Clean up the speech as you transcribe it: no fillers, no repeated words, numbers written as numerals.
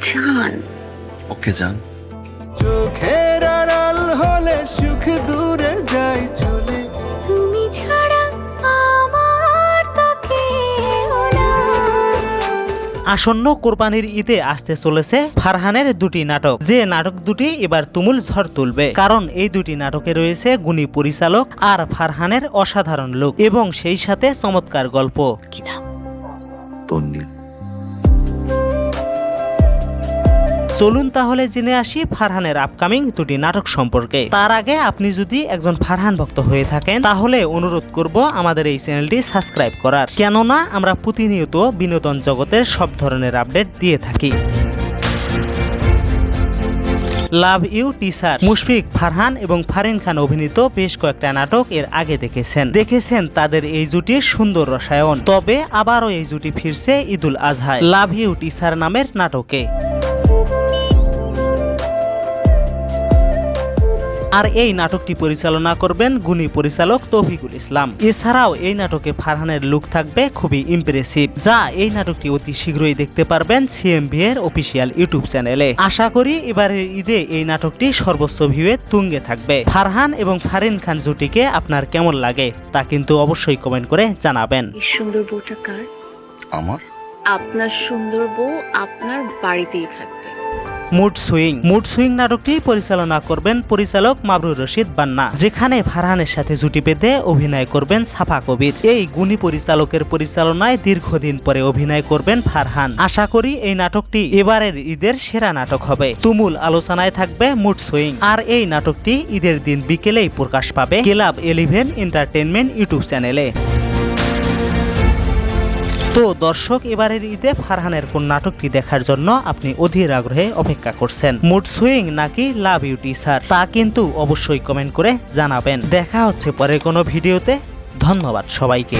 জান। ওকে জান। চোখের আড়াল হলে সুখ দূরে যায় চলে, তুমি ছাড়া আমার তো কেউ নাই। আসন্ন কোরবানির ঈদে আসতে চলেছে ফারহানের দুটি নাটক, যে নাটক দুটি এবার তুমুল ঝড় তুলবে। কারণ এই দুটি নাটকে রয়েছে গুণী পরিচালক আর ফারহানের অসাধারণ লুক এবং সেই সাথে চমৎকার গল্প। কি নাম? তন্নি। চলুন তাহলে জেনে আসি ফারহানের আপকামিং দুটি নাটক সম্পর্কে। তার আগে আপনি যদি একজন ফারহান ভক্ত হয়ে থাকেন তাহলে অনুরোধ করব আমাদের এই চ্যানেলটি সাবস্ক্রাইব করার, কেননা আমরা প্রতিনিয়ত বিনোদন জগতের সব ধরনের আপডেট দিয়ে থাকি। Love you teacher. Mushfiq, Farhan এবং ফারিন খান অভিনীত বেশ কয়েকটা নাটক এর আগে দেখেছেন তাদের এই জুটির সুন্দর রসায়ন। তবে আবারও এই জুটি ফিরছে ঈদুল আজহায় লাভ ইউ টিচার নামের নাটকে। আর এই নাটকটি পরিচালনা করবেন গুণী পরিচালক তৌফিকুল ইসলাম। এছাড়াও এই নাটকে ফারহানের লুক থাকবে খুবই ইমপ্রেসিভ, যা এই নাটকটি অতি শীঘ্রই দেখতে পারবেন সিএমভি এর অফিসিয়াল ইউটিউব চ্যানেলে। আশা করি এবারের ঈদে এই নাটকটি সর্বোচ্চ ভিউয়ে তুঙ্গে থাকবে। ফারহান এবং ফারিন খান জুটিকে আপনার কেমন লাগে তা কিন্তু অবশ্যই কমেন্ট করে জানাবেন। এই সুন্দর বউটা কার? আমার? আপনার সুন্দর বউ আপনার বাড়িতেই থাকবে। মুড সুইং নাটকটি পরিচালনা করবেন পরিচালক মাবরুর রশিদ বান্না, যেখানে ফারহানের সাথে জুটি বেঁধে অভিনয় করবেন সাফা কবির। এই গুণী পরিচালকের পরিচালনায় দীর্ঘদিন পরে অভিনয় করবেন ফারহান। আশা করি এই নাটকটি এবারের ঈদের সেরা নাটক হবে। তুমুল আলোচনায় থাকবে মুড সুইং। আর এই নাটকটি ঈদের দিন বিকেলেই প্রকাশ পাবে ক্লাব 11 এন্টারটেইনমেন্ট ইউটিউব চ্যানেলে। তো দর্শক, এবারের ঈদে ফারহানের কোন নাটকটি দেখার জন্য আপনি অধীর আগ্রহে অপেক্ষা করছেন? মুড সুইং নাকি লাভ ইউ টিচার, তা কিন্তু অবশ্যই কমেন্ট করে জানাবেন। দেখা হচ্ছে পরে কোনো ভিডিওতে। ধন্যবাদ সবাইকে।